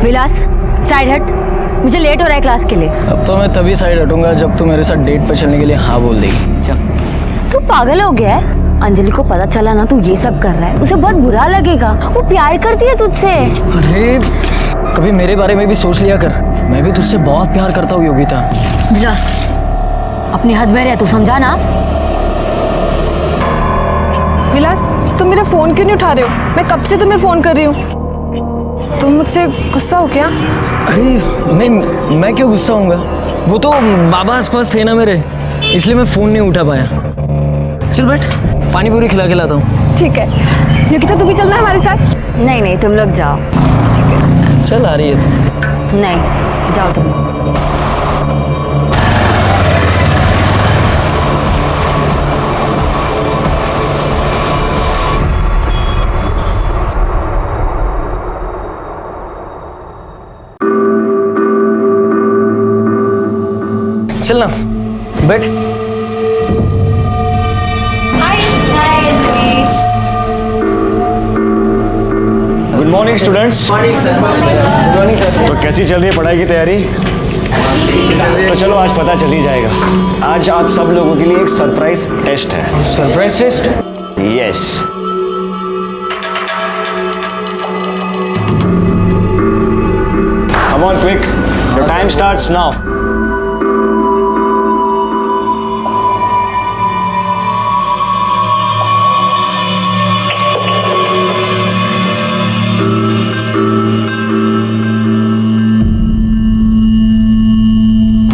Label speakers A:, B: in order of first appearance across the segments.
A: विलास side हट, मुझे late हो रहा है क्लास के लिए।
B: अब तो मैं तभी साइड हटूंगा जब तू मेरे साथ डेट पे चलने के लिए हाँ बोल देगी। चल।
A: तू पागल हो गया है? अंजलि को पता चला ना तू ये सब कर रहा है, उसे बहुत बुरा लगेगा। वो प्यार करती है तुझसे।
B: अरे कभी मेरे बारे में भी सोच लिया कर, मैं भी तुझसे बहुत प्यार करता हूँ योगिता।
A: विलास अपनी हद में रह, तू समझा ना।
C: विलास तुम मेरा फोन क्यों नहीं उठा रहे हो? मैं कब से तुम्हें फोन कर रही हूँ। तुम मुझसे गुस्सा हो क्या?
B: अरे मैं क्यों गुस्सा होऊंगा? वो तो बाबा आसपास थे ना मेरे, इसलिए मैं फोन नहीं उठा पाया। चल बैठ, पानी पूरी खिला के लाता हूँ।
C: ठीक है योगिता, तू भी चलना हमारे साथ।
A: नहीं तुम लोग जाओ। ठीक है
B: चल, आ रही है तू?
A: नहीं जाओ तुम।
B: चल ना, बैठ।
D: Good morning students.
B: Good morning sir.
D: तो कैसी चल रही है पढ़ाई की तैयारी? तो चलो आज पता चल ही जाएगा। आज आप सब लोगों के लिए एक सरप्राइज टेस्ट है।
B: Surprise test?
D: Yes. Come on quick, your time starts now.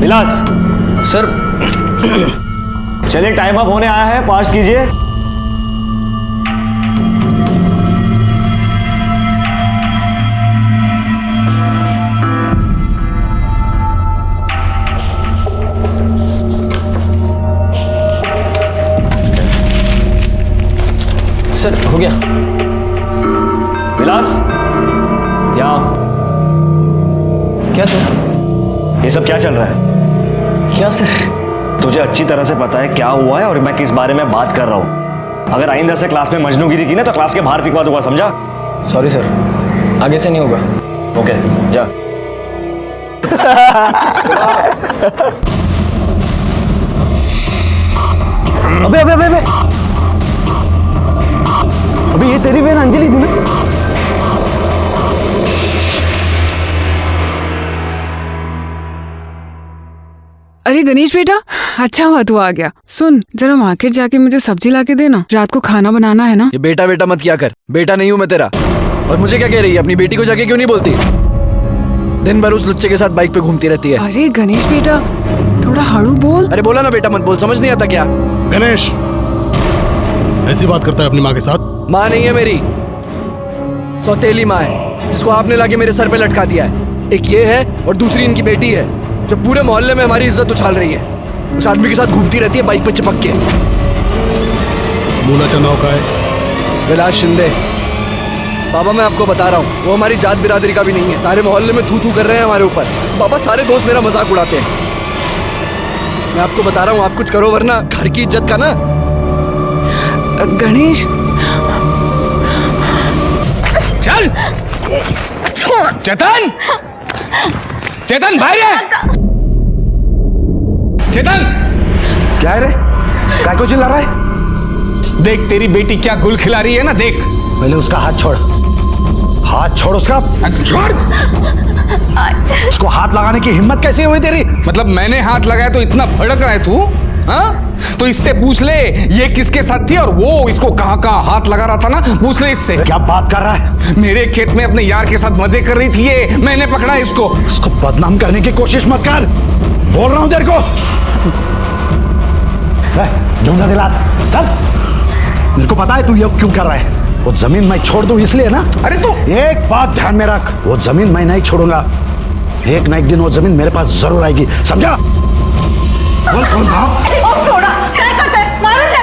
D: Vilas
B: sir.
D: चलिए टाइम अप होने आया है, फास्ट कीजिए।
B: सर हो गया।
D: विलास यहाँ।
B: क्या सर?
D: ये सब क्या चल रहा है?
B: क्या सर?
D: तुझे अच्छी तरह से पता है क्या हुआ है और मैं किस बारे में बात कर रहा हूँ। अगर आइंदा से क्लास में मजनूगिरी की ना तो क्लास के बाहर फिकवा दूंगा, समझा?
B: सॉरी सर, आगे से नहीं होगा।
D: ओके जा।
B: अबे अबे अबे अबे, अबे ये तेरी बहन अंजलि थी ना?
E: अरे गणेश बेटा, अच्छा हुआ तू आ गया। सुन, जरा मार्केट जाके मुझे सब्जी लाके देना, रात को खाना बनाना है ना।
F: ये बेटा बेटा मत किया कर, बेटा नहीं हूँ मैं तेरा। और मुझे क्या कह रही है? अपनी बेटी को जाके क्यों नहीं बोलती? दिन भर उस लुच्चे के साथ बाइक पे घूमती रहती है।
E: अरे गणेश बेटा, थोड़ा हड़ू बोल।
F: अरे बोला ना बेटा मत बोल, समझ नहीं आता क्या?
G: गणेश ऐसी बात करता है अपनी माँ के साथ?
F: माँ नहीं है मेरी, सौतेली माँ है, जिसको आपने लाके मेरे सर पे लटका दिया है। एक ये है और दूसरी इनकी बेटी है, जो पूरे मोहल्ले में हमारी इज्जत उछाल रही है। उस आदमी के साथ घूमती रहती है बाइक पे चिपक के।
G: मूला चनाव का है?
F: विलास शिंदे। बाबा मैं आपको बता रहा हूँ, वो हमारी जात बिरादरी का भी नहीं है। सारे मोहल्ले में थू थू कर रहे हैं हमारे ऊपर। बाबा सारे दोस्त मेरा मजाक उड़ाते हैं। मैं आपको बता रहा हूँ, आप कुछ करो वरना घर की इज्जत का ना।
E: गणेश
H: चल चेतन, चेतन भाई रे, चेतन।
G: क्या है रे? काय को चिल्ला रहा है?
H: देख तेरी बेटी क्या गुल खिला रही है ना, देख।
G: पहले उसका हाथ छोड़, हाथ छोड़ उसका।
H: छोड़।
G: उसको हाथ लगाने की हिम्मत कैसे हुई तेरी?
H: मतलब मैंने हाथ लगाया तो इतना भड़क रहा है तू? हाँ? तो इससे पूछ ले ये किसके साथ थी और वो इसको कहाँ कहाँ हाथ लगा रहा था ना, पूछ ले इससे।
G: क्या बात कर रहा है?
H: मेरे खेत में अपने यार के साथ मजे कर रही थी ये, मैंने पकड़ा इसको।
G: इसको बदनाम करने की कोशिश मत कर, बोल रहा हूं तेरे को। ढूंढा दिला, चल। मेरे को पता है तू ये क्यों कर रहा है। वो जमीन मैं छोड़ दूं इसलिए ना?
H: अरे तू
G: एक बात ध्यान में रख, वो जमीन मैं नहीं छोड़ूंगा। एक ना एक दिन वो जमीन मेरे पास जरूर आएगी, समझा? बोल कौन था?
C: छोड़ा, क्या करते हैं? मारो क्या?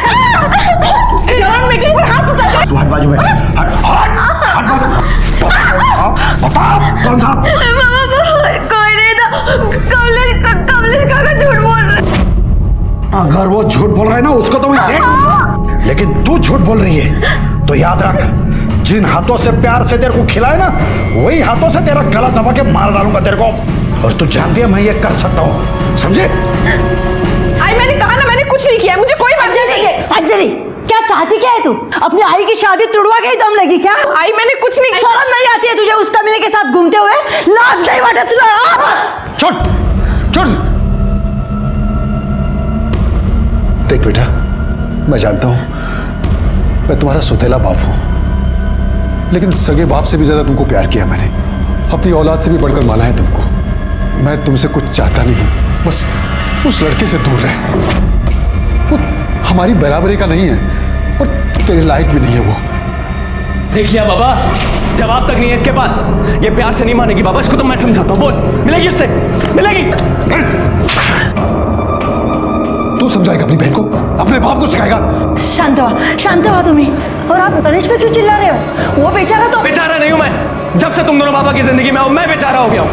C: जवान बेटी पर हाथ उठा के।
G: तू हट बाजू में, हट हट हट बाजू। बता कौन था?
C: कोई नहीं था। कमलेश काका झूठ बोल रहे।
G: अगर वो झूठ बोल रहा है ना उसको तो मैं देख लूंगा, लेकिन तू झूठ बोल रही है तो याद रख जिन हाथों से प्यार से तेरे को खिलाए ना, वही हाथों से तेरा गला दबा के मार डालूंगा तेरे को। और तू जानती है मैं ये कर सकता हूँ, समझे?
C: आई मैंने कहा ना, मैंने कुछ नहीं किया, मुझे कोई बात नहीं है।
A: अंजलि क्या चाहती क्या है तू? अपनी आई की शादी तुड़वा के ही दम लगी क्या?
C: आई मैंने कुछ नहीं किया।
A: शर्म नहीं आती है तुझे उस कमीने के साथ घूमते हुए? लाज नहीं वाटे तुला?
G: छोड़ छोड़। देख बेटा, मैं जानता हूं मैं तुम्हारा सौतेला बाप हूं, लेकिन सगे बाप से भी ज्यादा तुमको प्यार किया मैंने, अपनी औलाद से भी बढ़कर माना है तुमको। मैं तुमसे कुछ चाहता नहीं, बस उस लड़के से दूर रहे। वो हमारी बराबरी का नहीं है और तेरे लायक भी नहीं है वो।
I: देख लिया बाबा, जवाब तक नहीं है इसके पास। ये प्यार से नहीं मानेगी बाबा, इसको तो मैं समझाता हूँ। बोल, मिलेगी उससे, मिलेगी।
G: तू समझाएगा अपनी बहन को? अपने बाप को सिखाएगा?
A: शांत हुआ तुम्हें। और आप गणेश पे क्यों चिल्ला रहे हो? वो बेचारा तो
I: बेचारा नहीं हूं मैं। जब से तुम दोनों बाबा की जिंदगी में हो, मैं बेचारा हो गया हूं।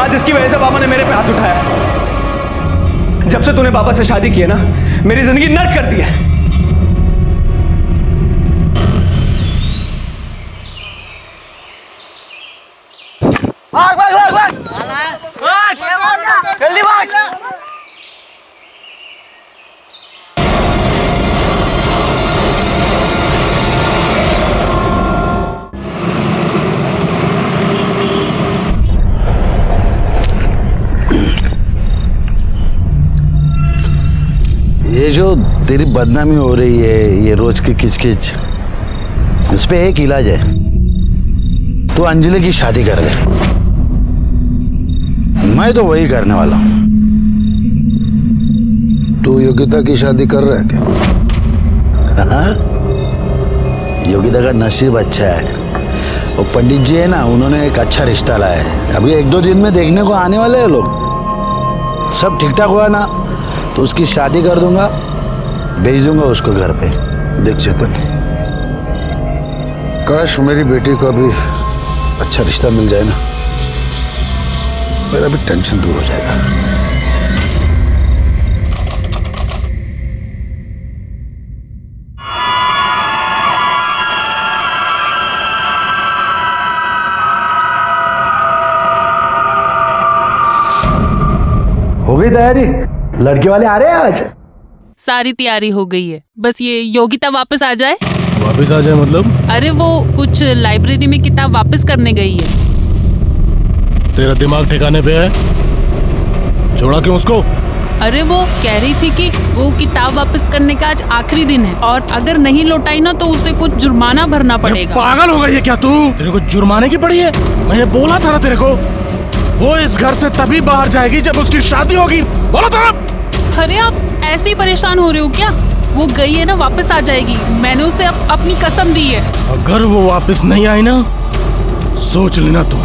I: आज इसकी वजह से बाबा ने मेरे पे हाथ उठाया। जब से तूने बाबा से शादी की है ना, मेरी जिंदगी नर्क कर दी है। भाग भाग भाग भाग, जल्दी भाग।
G: ये जो तेरी बदनामी हो रही है, ये रोज की किचकिच, इस पे एक इलाज है। तू अंजलि की शादी कर दे। मैं तो वही करने वाला हूं। तू योगिता की शादी कर रहा है क्या? हाँ? योगिता का नसीब अच्छा है। वो पंडित जी है ना, उन्होंने एक अच्छा रिश्ता लाया है। अभी 1-2 दिन में देखने को आने वाले हैं लोग। सब ठीक ठाक हुआ ना तो उसकी शादी कर दूंगा, भेज दूंगा उसको घर पे। देख चेतन, काश मेरी बेटी को भी अच्छा रिश्ता मिल जाए ना, मेरा भी टेंशन दूर हो जाएगा। हो गई तैयारी? लड़के वाले आ रहे हैं आज?
J: सारी तैयारी हो गई है, बस ये योगिता वापस आ जाए।
K: वापस आ जाए मतलब?
J: अरे वो कुछ लाइब्रेरी में किताब वापस करने गई है।
K: तेरा दिमाग ठिकाने पे है? छोड़ा क्यों उसको?
J: अरे वो कह रही थी कि वो किताब वापस करने का आज आखिरी दिन है और अगर नहीं लौटाई ना तो उसे कुछ जुर्माना भरना पड़ेगा।
K: पागल हो गई है क्या तू? तेरे को जुर्माने की पड़ी है? मैंने बोला था ना तेरे को, वो इस घर से तभी बाहर जाएगी जब उसकी शादी होगी। बोला था ना।
J: अरे आप ऐसे ही परेशान हो रहे हो क्या? वो गई है ना, वापस आ जाएगी। मैंने उसे अपनी कसम दी है।
K: अगर वो वापस नहीं आई ना, सोच लेना तू।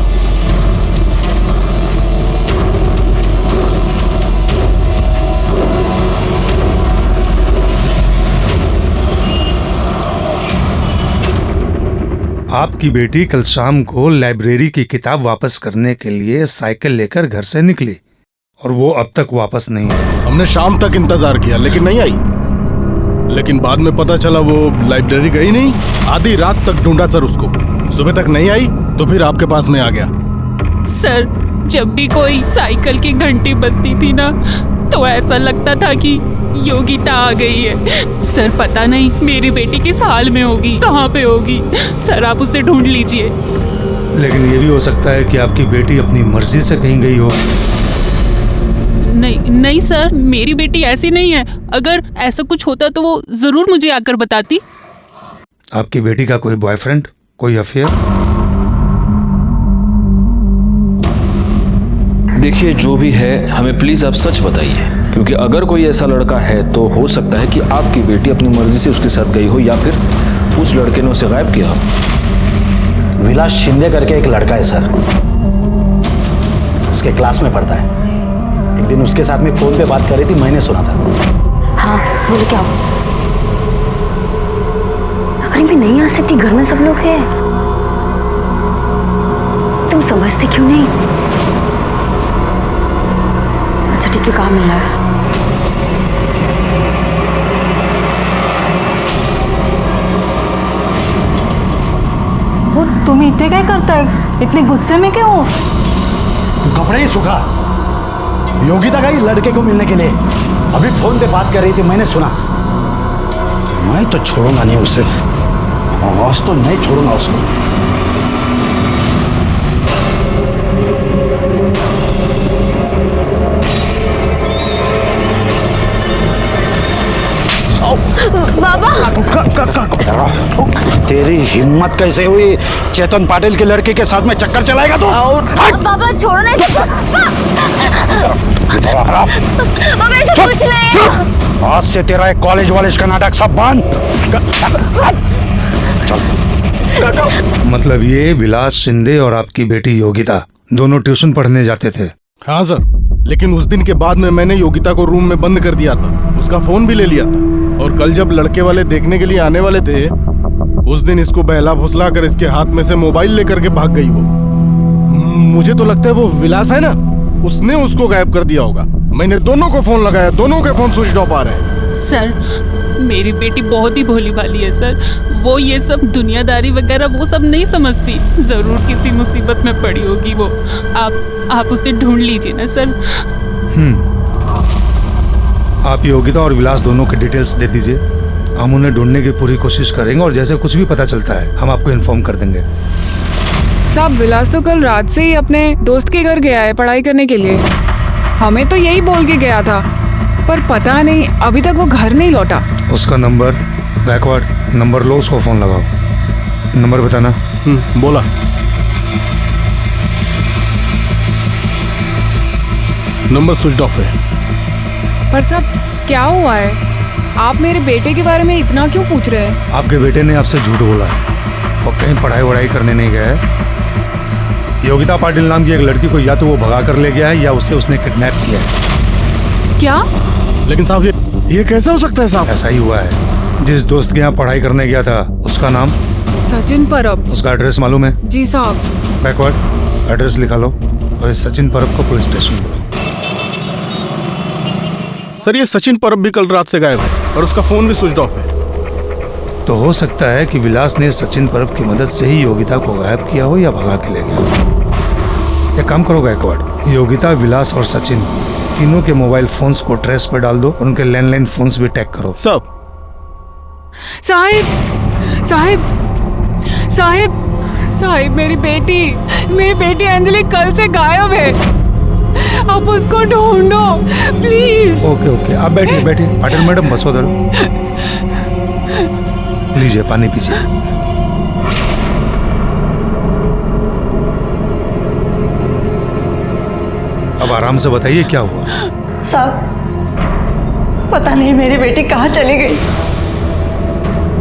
L: आपकी बेटी कल शाम को लाइब्रेरी की किताब वापस करने के लिए साइकिल लेकर घर से निकली और वो अब तक वापस नहीं आई।
K: हमने शाम तक इंतजार किया लेकिन नहीं आई। लेकिन बाद में पता चला वो लाइब्रेरी गई नहीं। आधी रात तक ढूंढा सर उसको, सुबह तक नहीं आई तो फिर आपके पास में आ गया।
J: सर, जब भी कोई साइकिल की घंटी बजती थी ना तो ऐसा लगता था कि योगिता आ गई है। सर पता नहीं मेरी बेटी किस हाल में होगी, कहाँ पे होगी। सर आप उसे ढूंढ लीजिए।
L: लेकिन ये भी हो सकता है कि आपकी बेटी अपनी मर्जी से कहीं गई हो।
J: नहीं नहीं सर, मेरी बेटी ऐसी नहीं है। अगर ऐसा कुछ होता तो वो जरूर मुझे आकर बताती।
L: आपकी बेटी का कोई बॉयफ्रेंड, कोई अफेयर?
M: देखिए जो भी है हमें प्लीज आप सच बताइए, क्योंकि अगर कोई ऐसा लड़का है तो हो सकता है कि आपकी बेटी अपनी मर्जी से उसके साथ गई हो या फिर उस लड़के ने उसे गायब किया हो।
G: विलास शिंदे करके एक लड़का है सर, उसके क्लास में पढ़ता है। एक दिन उसके साथ में फोन पे बात कर रही थी, मैंने सुना था।
A: हाँ बोले क्या हो? अरे मैं नहीं आ सकती, घर में सब लोग हैं। तुम समझते क्यों नहीं? अच्छा ठीक है, कहाँ मिलना है?
N: इतने क्या करता है? इतने गुस्से में क्यों?
O: तू कपड़े ही सुखा। योगिता गई लड़के को मिलने के लिए, अभी फोन पे बात कर रही थी, मैंने सुना। मैं तो छोड़ूंगा नहीं उसे, आज तो नहीं छोड़ूंगा उसको।
A: बाबा
O: तेरी हिम्मत कैसे हुई? चेतन पाटिल के लड़के के साथ में चक्कर चलाएगा तू?
A: बाबा छोड़ो नहीं बाबा, ऐसे कुछ नहीं।
O: आज से तेरा एक कॉलेज वॉलेज का नाटक सब बंद।
L: मतलब ये विलास शिंदे और आपकी बेटी योगिता दोनों ट्यूशन पढ़ने जाते थे?
K: हाँ सर, लेकिन उस दिन के बाद में मैंने योगिता को रूम में बंद कर दिया था, उसका फोन भी ले लिया था। और कल जब लड़के वाले देखने के लिए आने वाले थे, उस दिन इसको बहला फुसला कर इसके हाथ में से मोबाइल लेकर के भाग गई वो। मुझे तो लगता है वो विलास है ना, उसने उसको गायब कर दिया होगा। मैंने दोनों को फोन लगाया, दोनों के फोन स्विच ऑफ आ रहे हैं।
J: सर, मेरी बेटी बहुत ही भोली भाली है सर। वो ये सब दुनियादारी वगैरह वो सब नहीं समझती। जरूर किसी मुसीबत में पड़ी होगी वो। आप उसे ढूंढ लीजिए ना सर।
L: आप योगिता और विलास दोनों के डिटेल्स दे दीजिए, हम उन्हें ढूंढने की पूरी कोशिश करेंगे और जैसे कुछ भी पता चलता है हम आपको इन्फॉर्म कर देंगे।
E: साहब, विलास तो कल रात से ही अपने दोस्त के घर गया है पढ़ाई करने के लिए। हमें तो यही बोल के गया था, पर पता नहीं अभी तक वो घर नहीं लौटा।
L: उसका नंबर, बैकवर्ड नंबर लो, उसको फोन लगाओ। नंबर बताना।
K: बोला। नंबर स्विच ऑफ है।
E: पर साहब, क्या हुआ है? आप मेरे बेटे के बारे में इतना क्यों पूछ रहे हैं?
L: आपके बेटे ने आपसे झूठ बोला है और कहीं पढ़ाई वढ़ाई करने नहीं गया है। योगिता पाटिल नाम की एक लड़की को या तो वो भगा कर ले गया है या उसने किडनैप किया है।
E: क्या?
K: लेकिन साहब ये कैसे हो सकता है साहब?
L: ऐसा ही हुआ है। जिस दोस्त के यहाँ पढ़ाई करने गया था उसका नाम
E: सचिन परब।
L: उसका एड्रेस मालूम है?
E: जी साहब।
L: बैकवर्ड एड्रेस लिखा लो और इस सचिन परब को पुलिस स्टेशन बुलाओ।
K: सर, ये सचिन परब भी कल रात से गायब है और उसका फोन भी स्विच ऑफ है।
L: तो हो सकता है कि विलास ने सचिन परब की मदद से ही योगिता को गायब किया हो या भगा के ले गया। एक काम करो गायकवाड़, योगिता, विलास और सचिन तीनों के मोबाइल फोन्स को ट्रेस पर डाल दो और उनके लैंडलाइन फोन्स भी टैग करो।
K: सब
E: साहिब साहिब साहिब साहिब, मेरी बेटी अंजलि कल से गायब है। आप उसको ढूंढो प्लीज।
L: ओके, आप बैठिए। पाटिल मैडम बसो उधर, लीजिए पानी पीजिए। अब आराम से बताइए क्या हुआ।
N: साहब, पता नहीं मेरी बेटी कहाँ चली गई,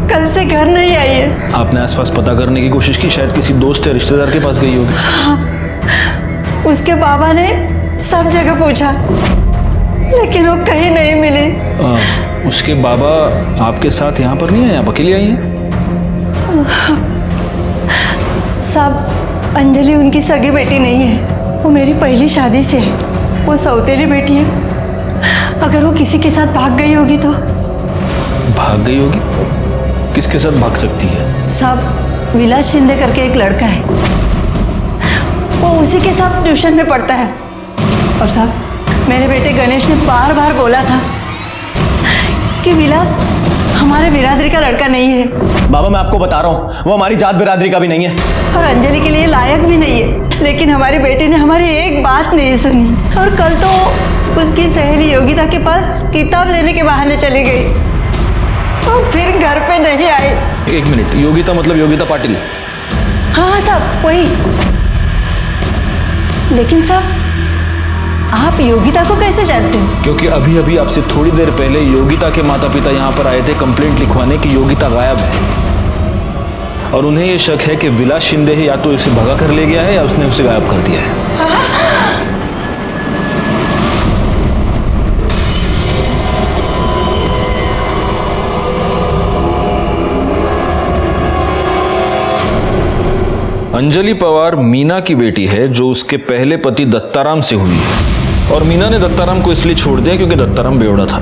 N: कल से घर नहीं आई है।
M: आपने आसपास पता करने की कोशिश की? शायद किसी दोस्त या रिश्तेदार के पास गई होगी।
N: हाँ, उसके बाबा ने सब जगह पूछा लेकिन वो कहीं नहीं मिली।
M: उसके बाबा आपके साथ यहाँ पर नहीं है? आप अकेली आई हैं?
N: साहब, अंजलि उनकी सगी बेटी नहीं है, वो मेरी पहली शादी से है। वो सौतेली बेटी है। अगर वो किसी के साथ भाग गई होगी तो?
M: भाग गई होगी? किसके साथ भाग सकती है?
N: साहब, विलास शिंदे करके एक लड़का है, वो उसी के साथ ट्यूशन में पढ़ता है। और साहब, मेरे बेटे गणेश ने बार बार बोला था कि विलास हमारे बिरादरी का लड़का नहीं है।
I: बाबा, मैं आपको बता रहा हूँ, वो हमारी जात बिरादरी का भी नहीं है
N: और अंजलि के लिए लायक भी नहीं है। लेकिन हमारी बेटी ने हमारी एक बात नहीं सुनी और कल तो उसकी सहेली योगिता के पास किताब लेने के बहाने चली गई और फिर घर पे नहीं आई।
M: एक मिनट, योगिता मतलब योगिता पाटिल?
N: हाँ साहब, वही। लेकिन साहब, आप योगिता को कैसे जानते हो?
M: क्योंकि अभी अभी आपसे थोड़ी देर पहले योगिता के माता पिता यहाँ पर आए थे कंप्लेंट लिखवाने की योगिता गायब है। और उन्हें ये शक है कि विलास शिंदे है, या तो इसे भगा कर ले गया है या उसने उसे गायब कर दिया है। अंजलि पवार मीना की बेटी है जो उसके पहले पति दत्ताराम से हुई है। और मीना ने दत्ताराम को इसलिए छोड़ दिया क्योंकि दत्ताराम बेवड़ा था।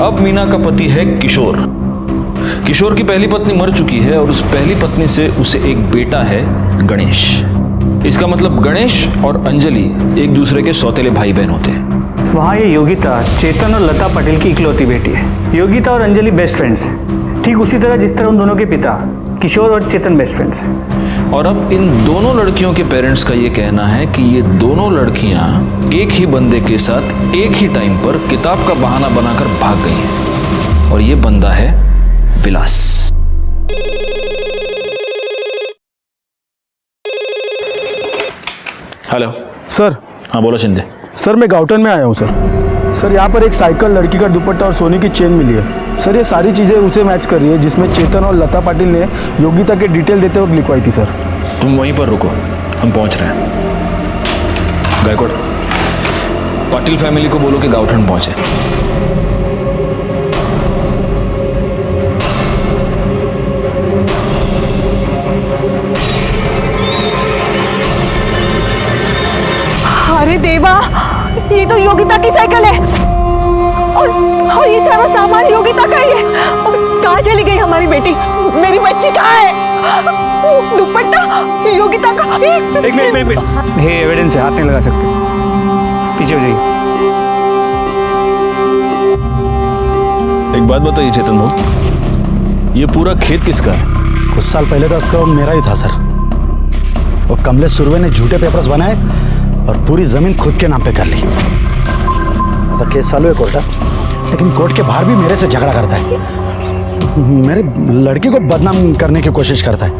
M: अब मीना का पति है किशोर, किशोर की पहली पत्नी मर चुकी है और उस पहली पत्नी से उसे एक बेटा है, गणेश। इसका मतलब गणेश और अंजलि एक दूसरे के सौतेले भाई बहन होते हैं।
P: वहाँ ये योगिता चेतन और लता पटेल की इकलौती बेटी है। योगिता और अंजलि बेस्ट फ्रेंड्स हैं, ठीक उसी तरह जिस तरह उन दोनों के पिता किशोर और चेतन बेस्ट फ्रेंड्स हैं।
M: और अब इन दोनों लड़कियों के पेरेंट्स का ये कहना है कि ये दोनों लड़कियां एक ही बंदे के साथ एक ही टाइम पर किताब का बहाना बनाकर भाग गई हैं और ये बंदा है विलास। Hello
Q: sir.
M: हाँ बोलो शिंदे।
Q: सर मैं गाउटन में आया हूँ सर। सर यहाँ पर एक साइकिल, लड़की का दुपट्टा और सोने की चेन मिली है। सर ये सारी चीज़ें उसे मैच कर रही है जिसमें चेतन और लता पाटिल ने योगिता के डिटेल देते वक्त लिखवाई थी सर।
M: तुम वहीं पर रुको, हम पहुंच रहे हैं। गायकवाड़, पाटिल फैमिली को बोलो कि गाउठन पहुंचे।
N: अरे देवा, ये तो योगिता की साइकिल है और ये सारा सामान योगिता का ही है। और कहाँ चली गई हमारी बेटी? मेरी बच्ची कहाँ है? दुपट्टा योगिता का।
P: एक मिनट, ये एविडेंस है, हाथ नहीं लगा सकते। पीछे हो जाइए।
M: एक बात बताइए चेतन भाई, ये पूरा खेत किसका है?
O: कुछ साल पहले तो मेरा ही था सर। वो कमलेश सुरवे ने झूठे पेपर्स बनाए और पूरी जमीन खुद के नाम पे कर ली। तो केस चालू है कोर्ट, लेकिन कोर्ट के बाहर भी मेरे से झगड़ा करता है। मेरे लड़की को बदनाम करने की कोशिश करता है।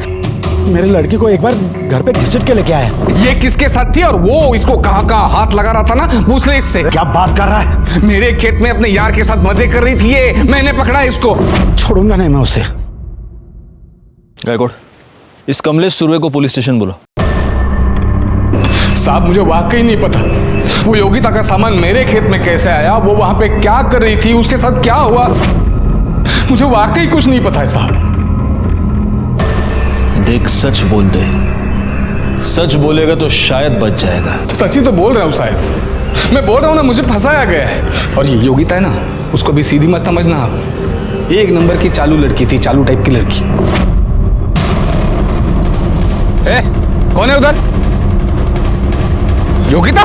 O: मेरी लड़की को एक बार घर पे घसीट के लेके आया।
H: ये किसके साथ थी और वो इसको कहाँ हाथ लगा रहा था ना, पूछ ले इससे।
O: क्या बात कर रहा है?
H: मेरे खेत में अपने यार के साथ मजे कर रही थी ये, मैंने पकड़ा इसको।
O: छोड़ूंगा नहीं मैं उसे।
M: गायकवाड़, इस कमलेश सुरवे को पुलिस स्टेशन बोलो।
H: साहब मुझे वाकई नहीं पता वो योगिता का सामान मेरे खेत में कैसे आया, वो वहां पे क्या कर रही थी, उसके साथ क्या हुआ, मुझे वाकई कुछ नहीं पता है साहब।
M: देख, सच बोल दे। सच बोलेगा तो शायद बच जाएगा।
H: सच ही तो बोल रहा हूँ साहब, मैं बोल रहा हूँ ना, मुझे फंसाया गया है। और ये योगिता है ना, उसको भी सीधी मत समझना आप। एक नंबर की चालू लड़की थी, चालू टाइप की लड़की। कौन है उधर? योगिता?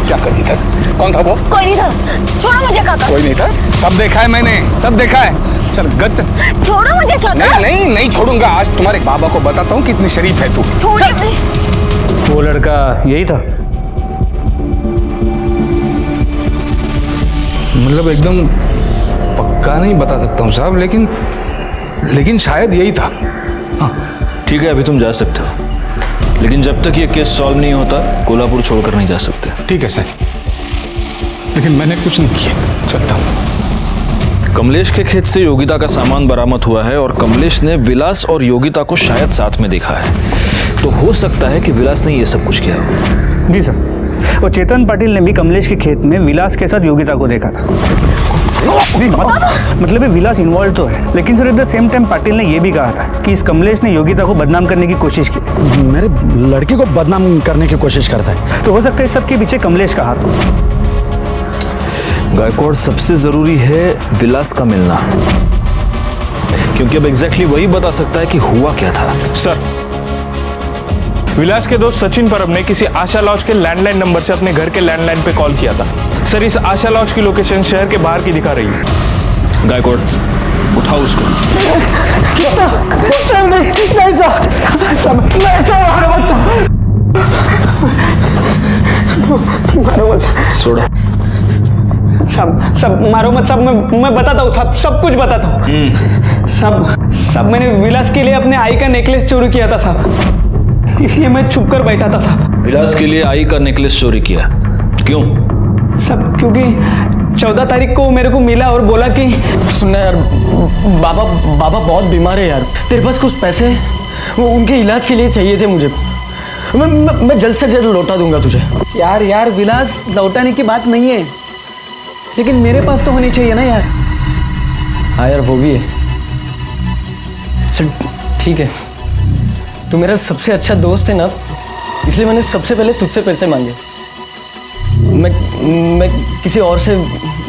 H: क्या कर रही था? कौन था वो?
N: कोई नहीं था। छोड़ो मुझे काका।
H: कोई नहीं था? सब देखा है मैंने, सब देखा है। चल गज चल।
N: छोड़ो मुझे काका।
H: नहीं छोड़ूंगा। आज तुम्हारे बाबा को बताता हूँ कितनी शरीफ है तू।
N: छोड़ो।
P: वो लड़का यही था?
H: मतलब एकदम पक्का नहीं बता सकता हूँ साहब, लेकिन शायद यही था।
M: हाँ ठीक है, अभी तुम जा सकते हो, लेकिन जब तक ये केस सॉल्व नहीं होता कोल्हापुर छोड़कर नहीं जा सकते।
H: ठीक है सर, लेकिन मैंने कुछ नहीं किया। चलता हूँ।
M: कमलेश के खेत से योगिता का सामान बरामद हुआ है और कमलेश ने विलास और योगिता को शायद साथ में देखा है, तो हो सकता है कि विलास ने ये सब कुछ किया।
P: जी सर, और चेतन पाटिल ने भी कमलेश के खेत में विलास के साथ योगिता को देखा था। मतलब ये विलास इन्वॉल्व तो है, लेकिन sir at the same time Patil ने यह भी कहा था कि इस कमलेश ने योगिता को बदनाम करने की कोशिश की।
O: मेरे लड़की को बदनाम करने की कोशिश करता है।
P: तो हो सकता है इस सब के पीछे कमलेश का हाथ हो।
M: गायकवाड़, सबसे जरूरी है विलास का मिलना, क्योंकि अब एग्जैक्टली वही बता सकता है कि हुआ क्या था।
R: सर, विलास के दोस्त सचिन परब ने किसी आशा लॉज के लैंडलाइन नंबर से अपने घर के लैंडलाइन पे कॉल किया था। सर, इस आशा लॉज की लोकेशन शहर के बाहर की दिखा रही है।
M: गायकवाड़, उठाओ उसको। छोड़ो।
P: सब मारो मत। सब मैं बताता हूँ, सब कुछ बताता हूँ। सब मैंने विलास के लिए अपने आई का नेकलेस चोरी किया था साहब, इसलिए मैं छुप कर बैठा था साहब।
M: विलास के लिए आई का नेकलेस चोरी किया? क्यों?
P: सब क्योंकि 14 तारीख को मेरे को मिला और बोला कि
B: सुनना यार, बाबा बहुत बीमार है यार, तेरे पास कुछ पैसे वो उनके इलाज के लिए चाहिए थे मुझे। मैं जल्द से जल्द लौटा दूंगा तुझे।
P: यार विलास, लौटाने की बात नहीं है, लेकिन मेरे पास तो होनी चाहिए ना यार।
B: हाँ यार, वो भी है। चल ठीक है, तू मेरा सबसे अच्छा दोस्त है ना, इसलिए मैंने सबसे पहले तुझसे पैसे मांगे। मैं किसी और से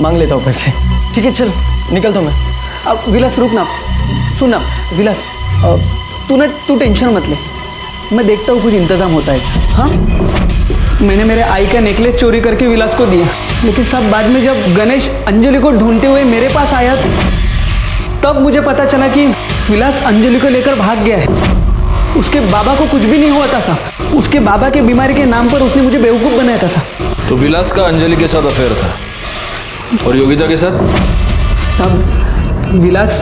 B: मांग लेता हूँ पैसे। ठीक है, चल निकलता हूँ मैं।
P: अब विलास रुक ना, सुन ना विलास, तू टेंशन मत ले, मैं देखता हूँ कुछ इंतजाम होता है। हाँ, मैंने मेरे आई का नेकलेस चोरी करके विलास को दिया, लेकिन सब बाद में जब गणेश अंजलि को ढूंढते हुए मेरे पास आया तब मुझे पता चला कि विलास अंजलि को लेकर भाग गया है। उसके बाबा को कुछ भी नहीं हुआ था साहब, उसके बाबा के बीमारी के नाम पर उसने मुझे बेवकूफ़ बनाया था साहब।
M: तो विलास का अंजलि के साथ अफेयर था और योगिता के साथ?
P: साहब विलास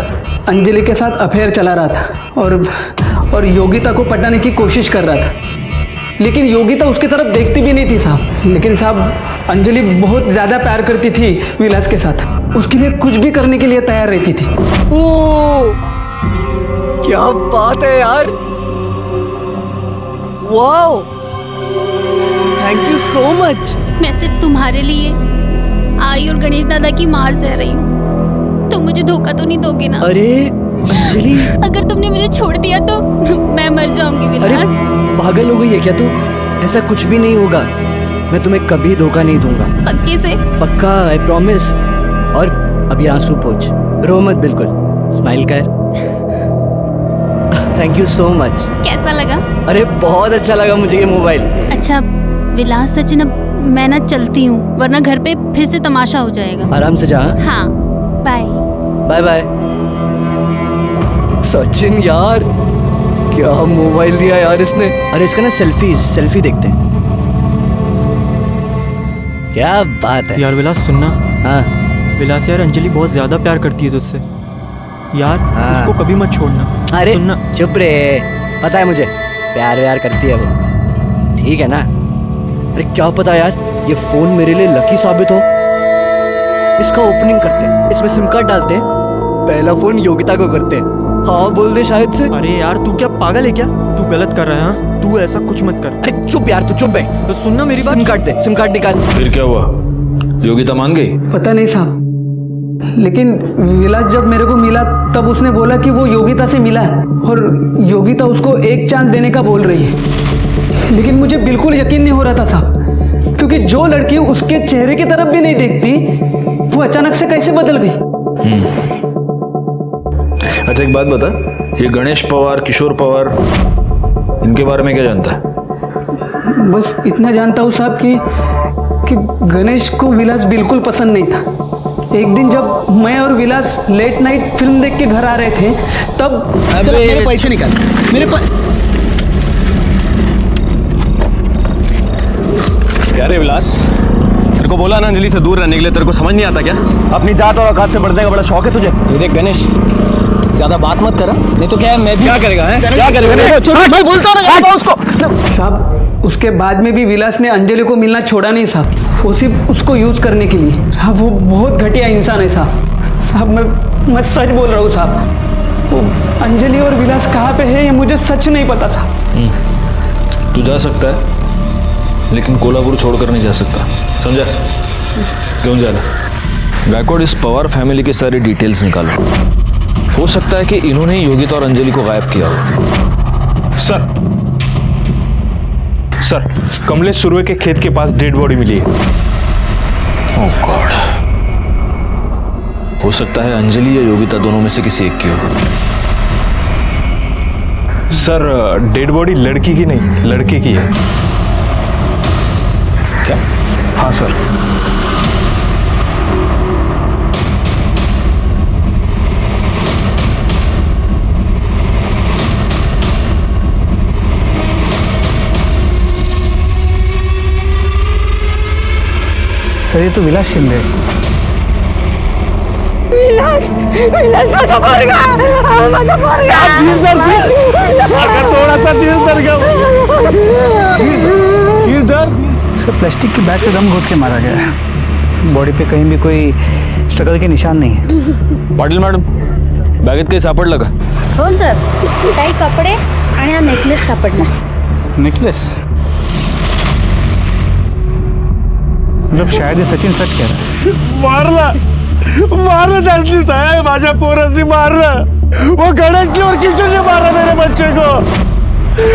P: अंजलि के साथ अफेयर चला रहा था और योगिता को पटाने की कोशिश कर रहा था, लेकिन योगिता उसकी तरफ देखती भी नहीं थी साहब। लेकिन साहब अंजलि बहुत ज़्यादा प्यार करती थी विलास के साथ, उसके लिए कुछ भी करने के लिए तैयार रहती थी।
F: ओ क्या बात है यार, wow, thank you so much.
S: मैं सिर्फ तुम्हारे लिए आई और गणेश दादा की मार सह रही हूँ, तुम मुझे धोखा तो नहीं दोगे ना?
F: अरे अंजलि,
S: अगर तुमने मुझे छोड़ दिया तो मैं मर जाऊंगी विलास।
F: पागल हो गई है क्या तू? ऐसा कुछ भी नहीं होगा, मैं तुम्हें कभी धोखा नहीं दूंगा।
S: पक्के से?
F: पक्का, आई प्रॉमिस। और अब ये आंसू पोंछ, रो मत, बिल्कुल स्माइल कर। Thank you so much.
S: कैसा लगा?
F: अरे बहुत अच्छा लगा मुझे ये मोबाइल।
S: अच्छा विलास सचिन, अब मैं ना चलती हूँ, वरना घर पे फिर से तमाशा हो जाएगा।
F: आराम से जा।
S: हाँ, बाय
F: बाय बाय। सचिन यार, क्या मोबाइल दिया यार इसने। अरे इसका ना सेल्फी देखते हैं, क्या बात है
B: यार। विलास सुनना।
F: हाँ
B: विलास यार, अंजलि बहुत ज्यादा प्यार करती है तुझसे यार।
F: हाँ।
B: उसको कभी मत छोड़ना।
F: अरे
B: सुनना।
F: चुप रे, पता है मुझे प्यार व्यार करती है वो, ठीक है ना। अरे क्या पता यार, ये फोन मेरे लिए लकी साबित हो। इसका ओपनिंग करते हैं, इसमें सिम कार्ड डालते हैं, पहला फोन योगिता को करते हैं। हाँ बोल दे शायद से।
B: अरे यार तू क्या पागल है क्या? तू गलत कर रहा है। हाँ, तू ऐसा कुछ मत कर।
F: अरे चुप यार, तू चुप है।
B: तो सुनना मेरी बात।
F: सिम कार्ड दे, सिम कार्ड निकाल।
M: फिर क्या हुआ? योगिता मान गई?
P: पता नहीं साहब, लेकिन विलास जब मेरे को मिला तब उसने बोला कि वो योगिता से मिला है और योगिता उसको एक चांस देने का बोल रही है। लेकिन मुझे बिल्कुल यकीन नहीं हो रहा था साहब, क्योंकि जो लड़की उसके चेहरे की तरफ भी नहीं देखती वो अचानक से कैसे बदल गई।
M: अच्छा एक बात बता, ये गणेश पवार, किशोर पवार, इनके बारे में क्या जानता है?
P: बस इतना जानता हूँ साहब कि गणेश को विलास बिल्कुल पसंद नहीं था। एक दिन जब मैं और विलास लेट नाइट फिल्म देख के घर आ रहे थे तब
F: चलो मेरे पैसे निकाल, मेरे
I: क्या रे विलास, तेरे को बोला ना अंजलि से दूर रहने के लिए, तेरे को समझ नहीं आता क्या? अपनी जात और औकात से बढ़ने का बड़ा शौक है तुझे।
B: ये देख गणेश, ज्यादा बात मत करा, नहीं तो क्या है मैं भी।
I: क्या करेगा है? क्या करेगा? मैं बोलता हूं उसको।
P: साहब उसके बाद में भी विलास ने अंजलि को मिलना छोड़ा नहीं साहब, वो सिर्फ उसको यूज करने के लिए। साहब वो बहुत घटिया इंसान है साहब। साहब मैं सच बोल रहा हूँ साहब, वो अंजलि और विलास कहाँ पे है ये मुझे सच नहीं पता साहब।
M: तू जा सकता है लेकिन कोल्हापुर छोड़कर नहीं जा सकता, समझा? क्यों जा रहा? गायकवाड़, इस पवार फैमिली के सारी डिटेल्स निकालो। हो सकता है कि इन्होंने योगिता और अंजलि को गायब किया हो।
R: सर कमलेश सुरवे के खेत के पास डेड बॉडी मिली है।
M: ओह गॉड, हो सकता है अंजलि या योगिता दोनों में से किसी एक की हो।
R: सर डेड बॉडी लड़की की नहीं, लड़के की है।
M: क्या?
R: हाँ सर।
P: सर ये तो विलास शिंदे।
T: विलास माझा पोरगा, माझा पोरगा।
O: अगर थोड़ा सा दिल दर गया।
P: फिर दर्द। सर प्लास्टिक की बैग से दम घोट के मारा गया है, बॉडी पे कहीं भी कोई स्ट्रगल के निशान नहीं है।
M: पाटील मॅडम, बॅगेत काही सापडलं का?
A: हो सर, काही कपडे आणि हा नेकलेस सापडला।
P: नेकलेस? मतलब शायद ये सचिन सच कह रहा है।
O: मारलं 10 दिवस आहे माझ्या पोरासी मारलं। वो गणेश की और किशोर ने मारा मेरे बच्चे को।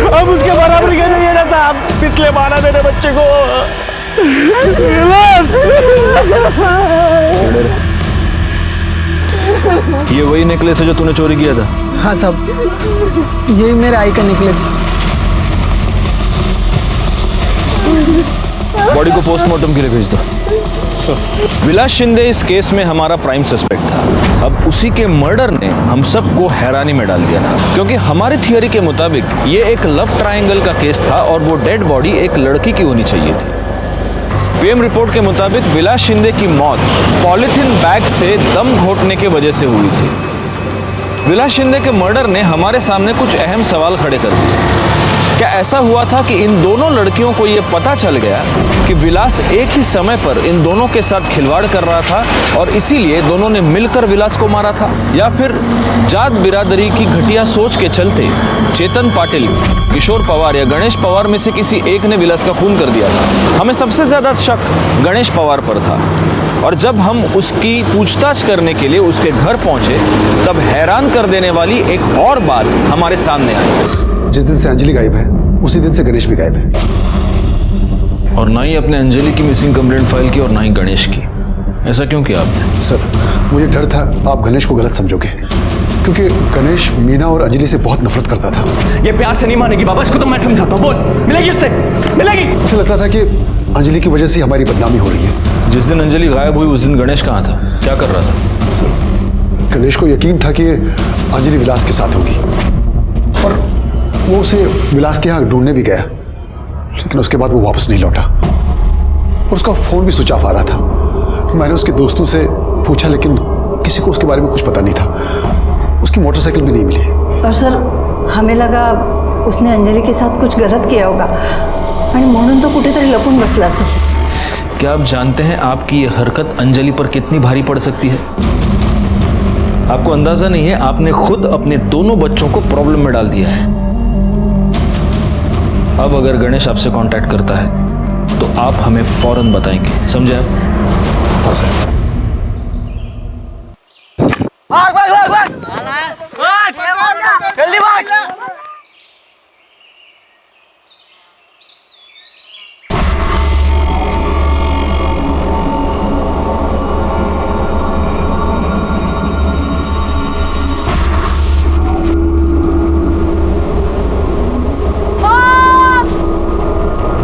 O: अब उसके बराबरी का नहीं है ना था, पिछले मारा मेरे बच्चे को।
M: ये वही नेकलेस है जो तूने चोरी किया था?
P: हाँ साहब, ये मेरे आई का नेकलेस।
M: बॉडी को पोस्टमार्टम के लिए भेज दो। विलास शिंदे इस केस में हमारा प्राइम सस्पेक्ट था। अब उसी के मर्डर ने हम सबको हैरानी में डाल दिया था, क्योंकि हमारी थियरी के मुताबिक ये एक लव ट्रायंगल का केस था और वो डेड बॉडी एक लड़की की होनी चाहिए थी। पीएम रिपोर्ट के मुताबिक विलास शिंदे की मौत पॉलिथीन बैग से दम घोटने की वजह से हुई थी। विलास शिंदे के मर्डर ने हमारे सामने कुछ अहम सवाल खड़े कर दिए। क्या ऐसा हुआ था कि इन दोनों लड़कियों को यह पता चल गया कि विलास एक ही समय पर इन दोनों के साथ खिलवाड़ कर रहा था और इसीलिए दोनों ने मिलकर विलास को मारा था? या फिर जात बिरादरी की घटिया सोच के चलते चेतन पाटिल, किशोर पवार या गणेश पवार में से किसी एक ने विलास का खून कर दिया था? हमें सबसे ज्यादा शक गणेश पवार पर था और जब हम उसकी पूछताछ करने के लिए उसके घर पहुंचे तब हैरान कर देने वाली एक और बात हमारे सामने आई।
G: जिस दिन से अंजलि गायब है उसी दिन से गणेश भी गायब है।
M: और ना ही अपने अंजलि की मिसिंग कंप्लेंट फाइल की और ना ही गणेश की। ऐसा क्यों किया आपने?
G: सर, मुझे डर था आप गणेश को गलत समझोगे, क्योंकि गणेश मीना और अंजलि से बहुत नफरत करता था।
I: ये प्यार से नहीं मानेगी बाबा, इसको तो मैं समझाता हूँ। बोल, मिलेगी उससे, मिलेगी।
G: उसे लगता था कि अंजलि की वजह से हमारी बदनामी हो रही है।
M: जिस दिन अंजलि गायब हुई उस दिन गणेश कहाँ था, क्या कर रहा था?
G: सर, गणेश को यकीन था कि अंजलि विलास के साथ होगी और वो उसे विलास के यहाँ ढूंढने भी गया, लेकिन उसके बाद वो वापस नहीं लौटा और उसका फोन भी स्विच ऑफ आ रहा था। मैंने उसके दोस्तों से पूछा लेकिन किसी को उसके बारे में कुछ पता नहीं था। उसकी मोटरसाइकिल भी नहीं मिली।
N: और सर, हमें लगा उसने अंजलि के साथ कुछ गलत किया होगा आणि म्हणून तो कुठेतरी लपून बसला असेल।
M: क्या आप जानते हैं आपकी ये हरकत अंजलि पर कितनी भारी पड़ सकती है? आपको अंदाजा नहीं है, आपने खुद अपने दोनों बच्चों को प्रॉब्लम में डाल दिया है। अब अगर गणेश आपसे कांटेक्ट करता है तो आप हमें फौरन बताएंगे, समझे आप?
G: हाँ सर।
T: जल्दी भाग।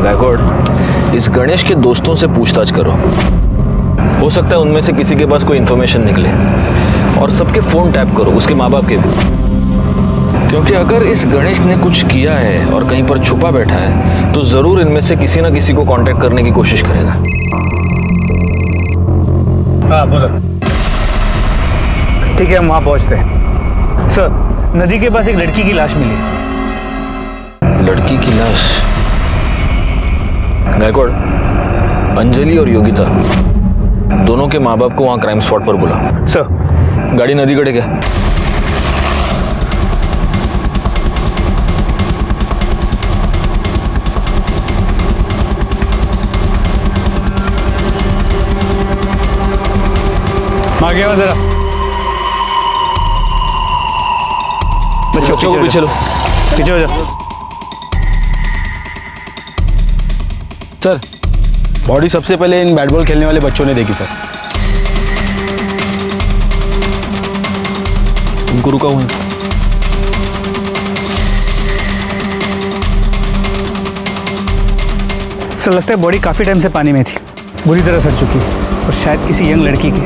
M: गायकवाड़, इस गणेश के दोस्तों से पूछताछ करो। हो सकता है उनमें से किसी के पास कोई इंफॉर्मेशन निकले और सबके फोन टैप करो, उसके माँ बाप के भी, क्योंकि अगर इस गणेश ने कुछ किया है और कहीं पर छुपा बैठा है तो जरूर इनमें से किसी ना किसी को कांटेक्ट करने की कोशिश करेगा।
U: हाँ बोलो। ठीक है, हम वहां पहुंचते हैं। सर, नदी के पास एक लड़की की लाश मिली।
M: लड़की की लाश? गायकवाड़, अंजलि और योगिता दोनों के माँ बाप को वहां क्राइम स्पॉट पर बुला।
U: सर।
M: गाड़ी नदी कड़े क्या?
U: आगे आओ जरा।
M: बच्चों को पीछे लो।
U: पीछे हो जाओ।
Q: सर, बॉडी सबसे पहले इन बैट बॉल खेलने वाले बच्चों ने देखी सर।
M: उनको रुका हुआ है।
U: सर, लगता है बॉडी काफी टाइम से पानी में थी, बुरी तरह सड़ चुकी है और शायद किसी यंग लड़की की।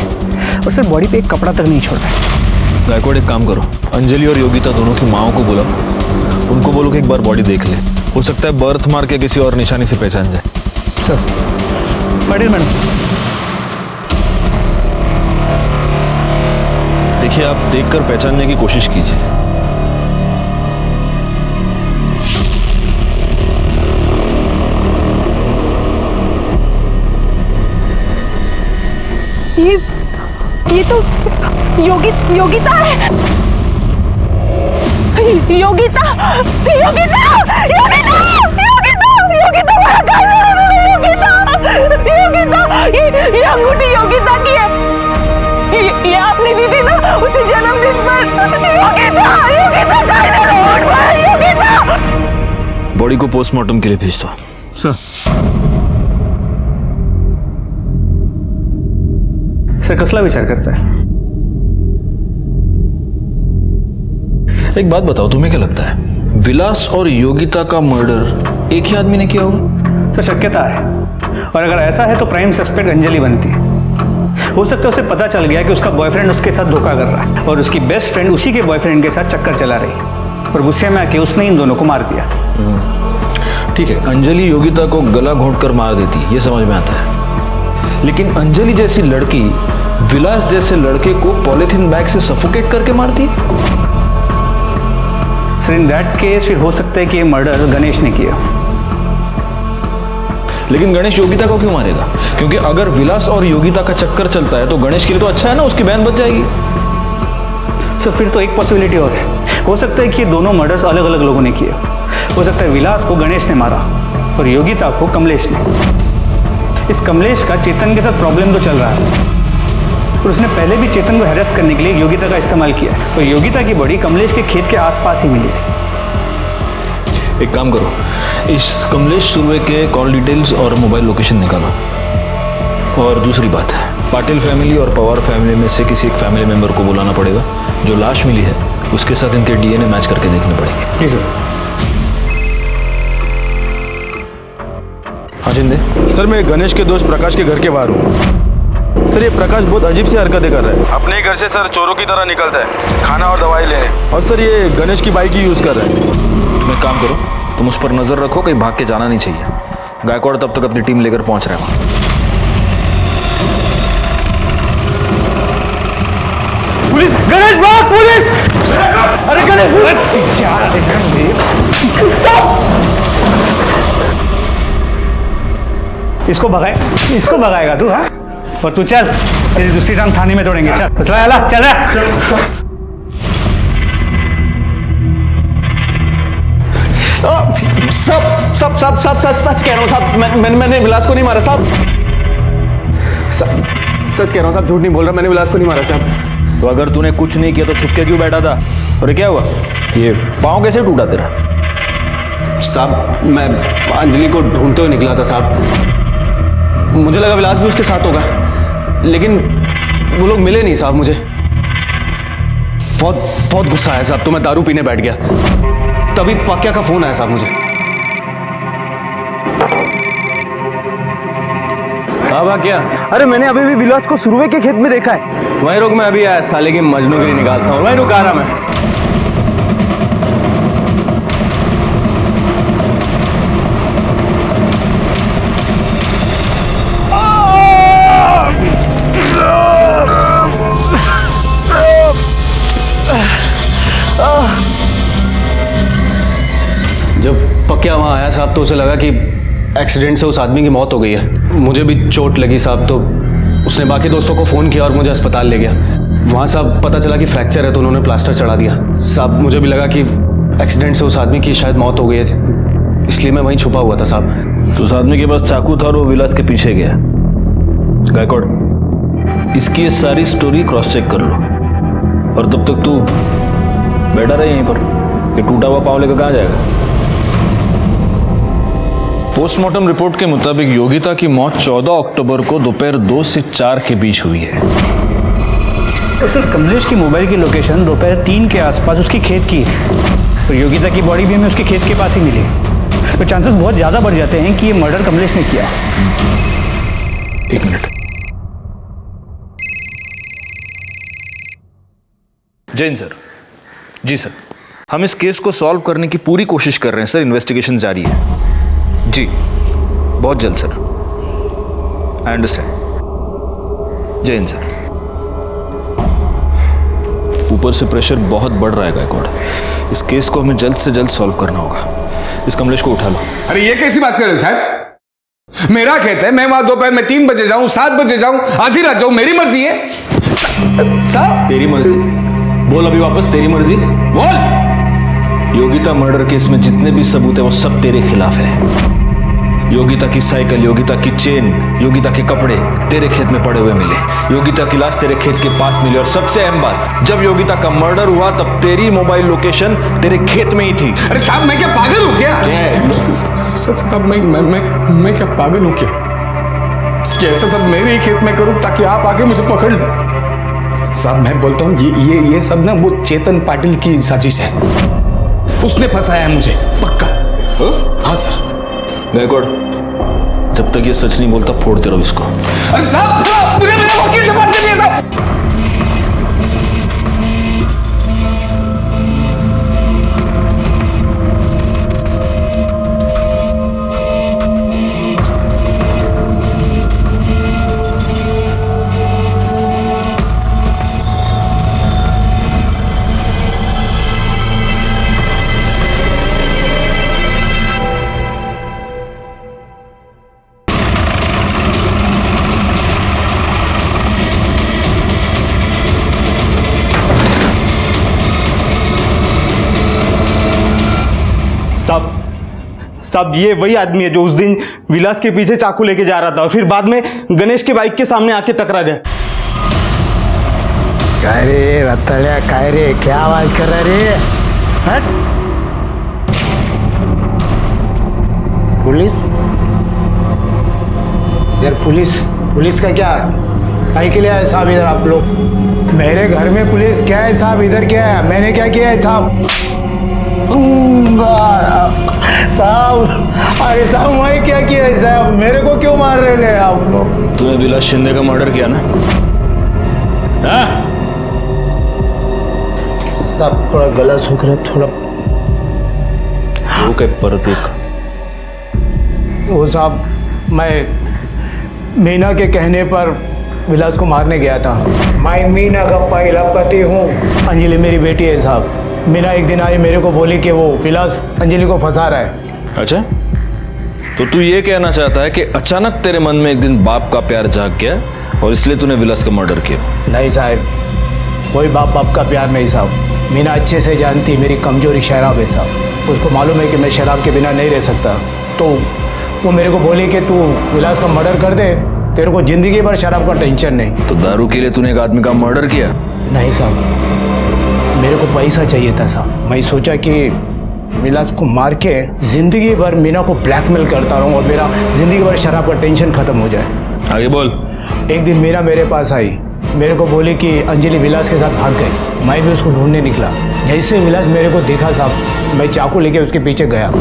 U: और सर, बॉडी पे एक कपड़ा तक नहीं छोड़ा है।
M: गायकवाड़, एक काम करो, अंजलि और योगिता दोनों की माओ को बुलाओ, उनको बोलो कि एक बार बॉडी देख ले, हो सकता है बर्थ मार्क या किसी और निशानी से पहचान जाए।
U: Sir, Patil madam.
M: देखिए, आप देखकर पहचानने की कोशिश कीजिए।
T: ये तो योगिता है। योगिता ये अंगूठी योगिता की है। ये आपने दी थी ना उसे जन्मदिन पर। योगिता।
M: बॉडी को पोस्टमार्टम के लिए भेज दो।
U: सर, कसला विचार करता है?
M: एक बात बताओ, तुम्हें क्या लगता है विलास और योगिता का मर्डर एक ही आदमी ने किया होगा?
U: सर शक्यता है, और अगर ऐसा है तो प्राइम सस्पेक्ट अंजलि बनती है। हो सकता है उसे पता चल गया कि उसका बॉयफ्रेंड उसके साथ धोखा कर रहा है और उसकी बेस्ट फ्रेंड उसी के बॉयफ्रेंड के साथ चक्कर चला रही है और गुस्से में आके उसने इन दोनों को मार दिया।
M: ठीक है, अंजलि योगिता को गला घोंटकर मार देती, ये समझ में आता है, लेकिन अंजलि जैसी लड़की विलास जैसे लड़के को पॉलिथीन बैग से सफोकेट करके मारती?
U: सर इन दैट केस फिर हो सकता है कि ये मर्डर गणेश ने किया।
M: लेकिन गणेश योगिता को क्यों मारेगा? क्योंकि अगर विलास और योगिता का चक्कर चलता है तो गणेश के लिए तो अच्छा है ना, उसकी बहन बच जाएगी।
U: सर फिर तो एक पॉसिबिलिटी और है, हो सकता है कि ये दोनों मर्डर्स अलग अलग लोगों ने किए। हो सकता है विलास को गणेश ने मारा और योगिता को कमलेश ने। इस कमलेश का चेतन के साथ प्रॉब्लम तो चल रहा है और उसने पहले भी चेतन को हैरेस करने के लिए योगिता का इस्तेमाल किया है। तो योगिता की बॉडी कमलेश के खेत के आसपास ही मिली है।
M: एक काम करो, इस कमलेश सुर्वे के कॉल डिटेल्स और मोबाइल लोकेशन निकालो। और दूसरी बात है, पाटिल फैमिली और पवार फैमिली में से किसी एक फैमिली मेंबर को बुलाना पड़ेगा। जो लाश मिली है उसके साथ इनके डीएनए मैच करके देखने पड़ेंगे।
U: जी सर।
M: हाँ जिंदे।
Q: सर मैं गणेश के दोस्त प्रकाश के घर के बाहर हूँ। सर ये प्रकाश बहुत अजीब सी हरकतें कर रहा है। अपने ही घर से सर चोरों की तरह निकलता है खाना और दवाई लेने, और सर ये गणेश की बाइक ही यूज़ कर रहा है।
M: तुम एक काम करो, तुम उस पर नजर रखो, कहीं भाग के जाना नहीं चाहिए। गायकवाड़ तब तक अपनी टीम लेकर पहुंच रहे हैं।
O: पुलिस! गणेश भाग! पुलिस! अरे गणेश!
U: इसको भगाएगा तू? हाँ, और तू चल, तेरी दूसरी टांग थाने में तोड़ेंगे। चल चल रहा।
I: सच कह रहा हूँ साहब, मैंने विलास को नहीं मारा साहब। सच कह रहा हूँ साहब, झूठ नहीं बोल रहा, मैंने विलास को नहीं मारा साहब।
M: तो अगर तूने कुछ नहीं किया तो छुप के क्यों बैठा था? और क्या हुआ, ये पाँव कैसे टूटा तेरा?
I: साहब मैं अंजलि को ढूंढते हुए निकला था साहब, मुझे लगा विलास भी उसके साथ होगा, लेकिन वो लोग मिले नहीं साहब। मुझे बहुत गुस्सा आया साहब, तो मैं दारू पीने बैठ गया, तभी पक्या का फोन आया साहब मुझे।
M: हाँ क्या?
I: अरे मैंने अभी भी विलास को सुरवे के खेत में देखा है। वहीं रुक, मैं अभी आया, साले की मजनूगिरी निकालता हूँ। वहीं रुक, आ रहा मैं। जब पक्या वहां आया साहब तो उसे लगा कि एक्सीडेंट से उस आदमी की मौत हो गई है। मुझे भी चोट लगी साहब, तो उसने बाकी दोस्तों को फ़ोन किया और मुझे अस्पताल ले गया। वहाँ साहब पता चला कि फ्रैक्चर है, तो उन्होंने प्लास्टर चढ़ा दिया। साहब मुझे भी लगा कि एक्सीडेंट से उस आदमी की शायद मौत हो गई है, इसलिए मैं वहीं छुपा हुआ था साहब।
M: तो उस आदमी के पास चाकू था और वो विलास के पीछे गया। गायकवाड़, इसकी ये सारी स्टोरी क्रॉस चेक कर लो, और तब तक तू बैठा रहे यहीं पर। ये टूटा हुआ पाँव लेकर कहाँ जाएगा? पोस्टमार्टम रिपोर्ट के मुताबिक योगिता की मौत 14 अक्टूबर को दोपहर 2 से 4 के बीच हुई है।
U: तो सर कमलेश की मोबाइल की लोकेशन दोपहर 3 के आसपास उसकी खेत की है, तो योगिता की बॉडी भी हमें उसके खेत के पास ही मिली, तो चांसेस बहुत ज़्यादा बढ़ जाते हैं कि ये मर्डर कमलेश ने किया।
M: एक मिनट। जैन सर। जी सर, हम इस केस को सॉल्व करने की पूरी कोशिश कर रहे हैं सर, इन्वेस्टिगेशन जारी है। जी बहुत जल्द सर। I understand. जय हिंद सर। ऊपर से प्रेशर बहुत बढ़ रहा है गायकवाड़, इस केस को हमें जल्द से जल्द सॉल्व करना होगा। इस कमलेश को उठा लो।
H: अरे ये कैसी बात कर रहे हो साहब? मेरा खेत है, मैं वहां दोपहर में 3 बजे जाऊं, 7 बजे जाऊं, आधी रात जाऊं, मेरी मर्जी है साहब।
M: तेरी मर्जी? बोल अभी वापस, तेरी मर्जी बोल। योगिता मर्डर केस में जितने भी सबूत है वो सब तेरे खिलाफ है। योगिता की साइकिल, योगिता की चेन, योगिता के कपड़े तेरे खेत में पड़े हुए मिले, योगिता की लाश तेरे खेत के पास मिली, और सबसे अहम बात, जब योगिता का मर्डर हुआ तब तेरी मोबाइल लोकेशन तेरे खेत में ही थी।
H: अरे साहब मैं क्या पागल हूं क्या? साहब मैं क्या पागल हूं क्या? ऐसा सब मेरे ही खेत में करूं ताकि आप आके मुझे पकड़ लो? साहब मैं बोलता हूँ ये सब ना वो चेतन पाटिल की साजिश है। उसने फंसाया है मुझे पक्का। हाँ सर।
M: गायकवाड़, जब तक ये सच नहीं बोलता फोड़ते रहो इसको।
H: अरे साहब मुझे मेरे वकील से बात करनी है साहब।
Q: साहब ये वही आदमी है जो उस दिन विलास के पीछे चाकू लेके जा रहा था और फिर बाद में गणेश के बाइक के सामने आके टकरा गया।
O: काय रे रतल्या, काय रे क्या आवाज कर रहा रे? हट। पुलिस यार, पुलिस का क्या काहे के लिए आए साहब इधर आप लोग? मेरे घर में पुलिस क्या है साहब? इधर क्या है? मैंने क्या किया है साहब? साहब अरे साहब मैं क्या किया है साहब? मेरे को क्यों मार रहे हैं आप लोग?
M: तूने विलास शिंदे का मर्डर किया ना?
O: साहब थोड़ा गला सूख रहा है थोड़ा।
M: वो क्या परत एक?
O: वो साहब मैं मीना के कहने पर विलास को मारने गया था। मैं मीना का पहला पति हूँ। अंजलि मेरी बेटी है साहब। मीना एक दिन आई, मेरे को बोली कि वो विलास अंजलि को फंसा रहा है।
M: अच्छा, तो तू ये कहना चाहता है कि अचानक तेरे मन में एक दिन बाप का प्यार जाग गया और इसलिए तूने विलास का मर्डर किया? नहीं साहब, कोई बाप का प्यार नहीं साहब। मीना अच्छे से जानती मेरी कमजोरी शराब है साहब। उसको मालूम है कि मैं शराब के बिना नहीं रह सकता, तो वो मेरे को बोली कि तू विलास का मर्डर कर दे, तेरे को जिंदगी भर शराब का टेंशन नहीं। तो दारू के लिए तूने एक आदमी का मर्डर किया? नहीं साहब, मेरे को पैसा चाहिए था साहब। मैं सोचा कि विलास को मार के जिंदगी भर मीना को ब्लैकमेल करता रहूं और मेरा जिंदगी भर शराब का टेंशन खत्म हो जाए। आगे बोल। एक दिन मीना मेरे पास आई, मेरे को बोली कि अंजलि विलास के साथ भाग गई। मैं भी उसको ढूंढने निकला। जैसे विलास मेरे को देखा साहब, मैं चाकू लेके उसके पीछे गया।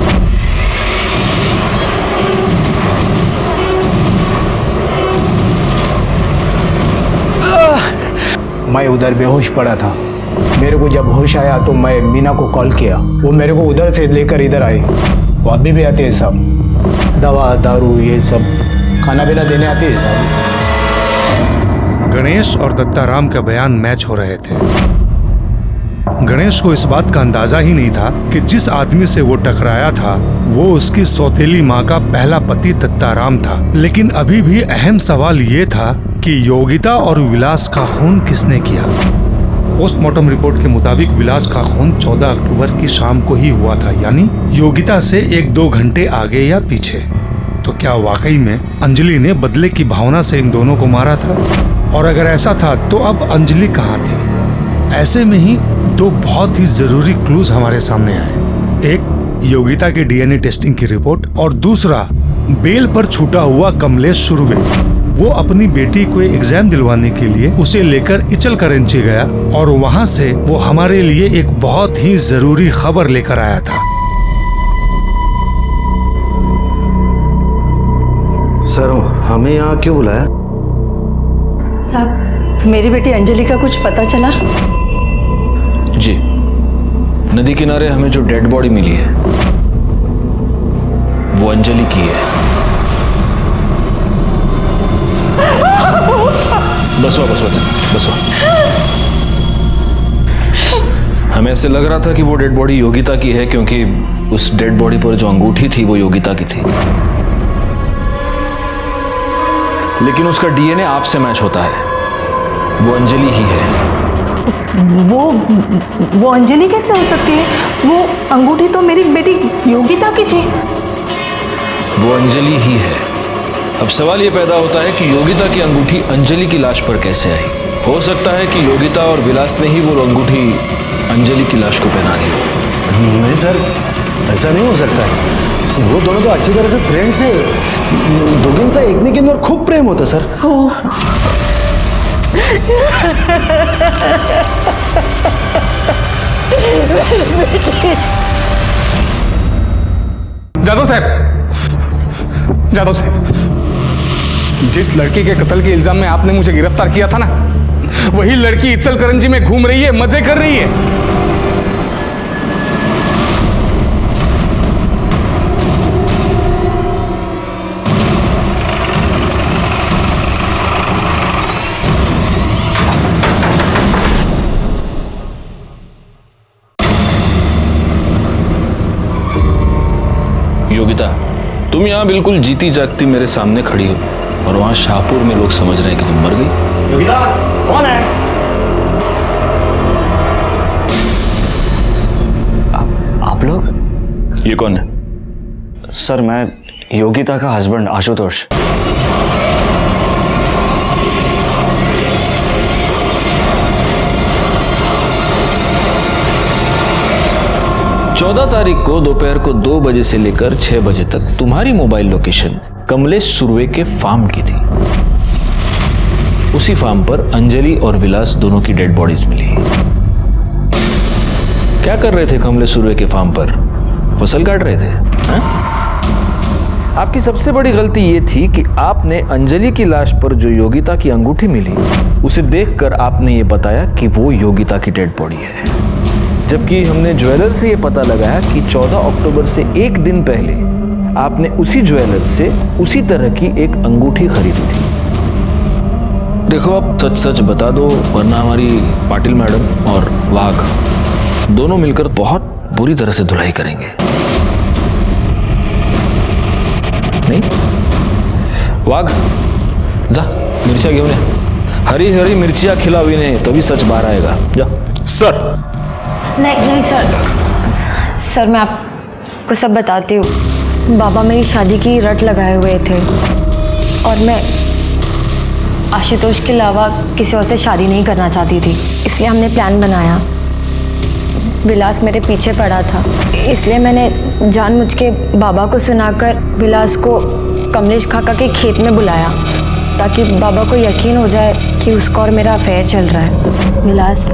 M: मैं उधर बेहोश पड़ा था। मेरे को जब होश आया तो मैं मीना को कॉल किया। वो मेरे को उधर से लेकर इधर आई। वो अभी भी आते हैं सब, दवा दारू ये सब खाना पीना देने आते हैं सब।
L: गणेश और दत्ताराम का बयान मैच हो रहे थे। गणेश को इस बात का अंदाजा ही नहीं था कि जिस आदमी से वो टकराया था वो उसकी सौतेली माँ का पहला पति दत्ताराम था। लेकिन अभी भी अहम सवाल ये था कि योगिता और विलास का खून किसने किया। पोस्टमार्टम रिपोर्ट के मुताबिक विलास का खून 14 अक्टूबर की शाम को ही हुआ था, यानी योगिता से 1-2 घंटे आगे या पीछे। तो क्या वाकई में अंजलि ने बदले की भावना से इन दोनों को मारा था? और अगर ऐसा था तो अब अंजलि कहाँ थी? ऐसे में ही दो बहुत ही जरूरी क्लूज हमारे सामने आए। एक योगिता के डीएनए टेस्टिंग की रिपोर्ट और दूसरा बेल पर छूटा हुआ कमलेश सुरवे। वो अपनी बेटी को एग्जाम दिलवाने के लिए उसे लेकर इचल करंची गया और वहाँ से वो हमारे लिए एक बहुत ही जरूरी खबर लेकर आया था।
O: सर हमें यहाँ क्यों बुलाया?
N: साहब मेरी बेटी अंजलि का कुछ पता चला?
M: जी, नदी किनारे हमें जो डेड बॉडी मिली है वो अंजलि की है। बसवा। हमें ऐसे लग रहा था कि वो डेड बॉडी योगिता की है क्योंकि उस डेड बॉडी पर जो अंगूठी थी वो योगिता की थी, लेकिन उसका डीएनए आपसे मैच होता है। वो अंजलि ही है।
T: वो अंजलि कैसे हो सकती है? वो अंगूठी तो मेरी बेटी योगिता की थी।
M: वो अंजलि ही है। अब सवाल ये पैदा होता है कि योगिता की अंगूठी अंजलि की लाश पर कैसे आई? हो सकता है कि योगिता और विलास ने ही वो अंगूठी अंजलि की लाश को पहना दी हो।
O: नहीं सर, ऐसा नहीं हो सकता है। वो दोनों तो अच्छी तरह से फ्रेंड्स थे। दोघींचा एकमेकींवर खूप प्रेम होतं सर।
H: जादव साहब, जादव साहब, जिस लड़की के कत्ल के इल्जाम में आपने मुझे गिरफ्तार किया था ना, वही लड़की इचलकरंजी में घूम रही है, मजे कर रही है।
M: योगिता, तुम यहाँ बिल्कुल जीती जागती मेरे सामने खड़ी हो और वहां शाहपुर में लोग समझ रहे हैं कि तुम मर गई।
O: योगिता कौन है?
B: आप लोग?
M: ये कौन है?
B: सर, मैं योगिता का हस्बैंड आशुतोष।
M: 14 तारीख को दोपहर को 2 बजे से लेकर 6 बजे तक तुम्हारी मोबाइल लोकेशन कमलेश सुरवे के फार्म की थी। उसी फार्म पर अंजलि और विलास दोनों की डेड बॉडीज मिली। क्या कर रहे थे कमलेश सुरवे के फार्म पर? फसल काट रहे थे? हा? आपकी सबसे बड़ी गलती यह थी कि आपने अंजलि की लाश पर जो योगिता की अंगूठी मिली उसे देखकर आपने ये बताया कि वो योगिता की डेड बॉडी है, जबकि हमने ज्वेलर से ये पता लगाया कि 14 अक्टूबर से एक दिन पहले आपने उसी ज्वेलर से उसी तरह की एक अंगूठी खरीदी थी। देखो, आप सच सच बता दो, वरना हमारी पाटिल मैडम और वाघ दोनों मिलकर बहुत बुरी तरह से धुलाई करेंगे। नहीं? वाघ, जा मिर्चियां घेऊन या। हरी हरी मिर्चियां खिलाओ इन्हें, तभी सच बाहर आएगा। जा।
H: सर।
A: नहीं सर, मैं आपको सब बताती हूँ। बाबा मेरी शादी की रट लगाए हुए थे और मैं आशुतोष के अलावा किसी और से शादी नहीं करना चाहती थी, इसलिए हमने प्लान बनाया। विलास मेरे पीछे पड़ा था, इसलिए मैंने जानबूझ के बाबा को सुनाकर विलास को कमलेश काका के खेत में बुलाया ताकि बाबा को यकीन हो जाए कि उसका और मेरा अफेयर चल रहा है। विलास,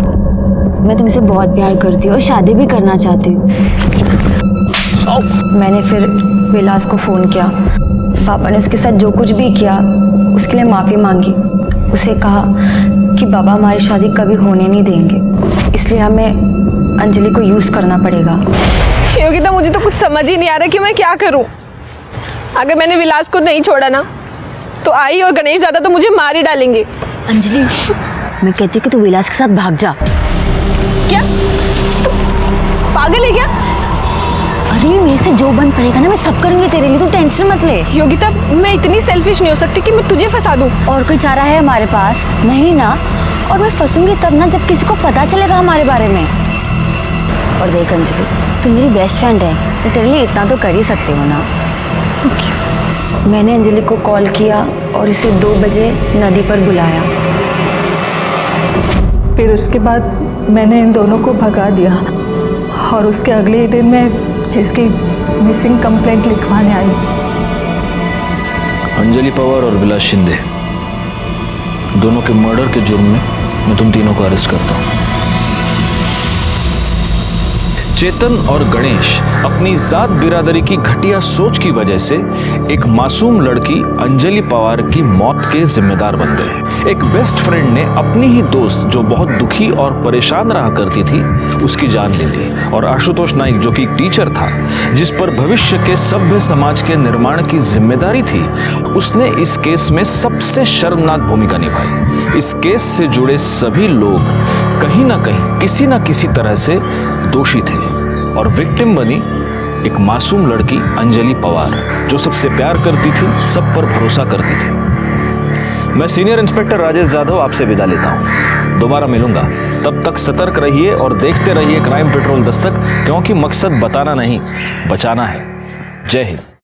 A: मैं तुमसे बहुत प्यार करती हूँ और शादी भी करना चाहती हूँ। मैंने फिर विलास को फ़ोन किया। बाबा ने उसके साथ जो कुछ भी किया उसके लिए माफ़ी मांगी। उसे कहा कि बाबा हमारी शादी कभी होने नहीं देंगे, इसलिए हमें अंजलि को यूज़ करना पड़ेगा।
C: योगिता, मुझे तो कुछ समझ ही नहीं आ रहा कि मैं क्या करूं। अगर मैंने विलास को नहीं छोड़ा ना तो आई और गणेश दादा तो मुझे मार ही डालेंगे।
A: अंजलि, मैं कहती हूँ कि तू विलास के साथ भाग जा।
C: क्या तू पागल है क्या?
A: अरे मेरे से जो बन पड़ेगा ना मैं सब करूंगी तेरे लिए, तू टेंशन मत ले।
C: योगिता, मैं इतनी सेल्फिश नहीं हो सकती कि मैं तुझे फंसा दूं।
A: और कोई चारा है हमारे पास? नहीं ना। और मैं फंसूंगी तब ना जब किसी को पता चलेगा हमारे बारे में। और देख अंजलि, तू मेरी बेस्ट फ्रेंड है, मैं तेरे लिए इतना तो कर ही सकती हूँ ना। मैंने अंजलि को कॉल किया और इसे 2 बजे नदी पर बुलाया।
N: फिर उसके बाद मैंने इन दोनों को भगा दिया और उसके अगले ही दिन मैं इसकी मिसिंग कंप्लेंट लिखवाने आई।
M: अंजलि पवार और विलास शिंदे दोनों के मर्डर के जुर्म में मैं तुम तीनों को अरेस्ट करता हूं। चेतन और गणेश अपनी जात बिरादरी की घटिया सोच की वजह से एक मासूम लड़की अंजलि पवार की मौत के जिम्मेदार बन गए। एक बेस्ट फ्रेंड ने अपनी ही दोस्त जो बहुत दुखी और परेशान रहा करती थी उसकी जान ले ली, और आशुतोष नाइक जो कि एक टीचर था जिस पर भविष्य के सभ्य समाज के निर्माण की जिम्मेदारी थी, उसने इस केस में सबसे शर्मनाक भूमिका निभाई। इस केस से जुड़े सभी लोग कहीं ना कहीं किसी न किसी तरह से दोषी थे और विक्टिम बनी एक मासूम लड़की अंजलि पवार जो सबसे प्यार करती थी, सब पर भरोसा करती थी। मैं सीनियर इंस्पेक्टर राजेश जाधव आपसे विदा लेता हूं। दोबारा मिलूंगा, तब तक सतर्क रहिए और देखते रहिए क्राइम पेट्रोल दस्तक, क्योंकि मकसद बताना नहीं बचाना है। जय हिंद।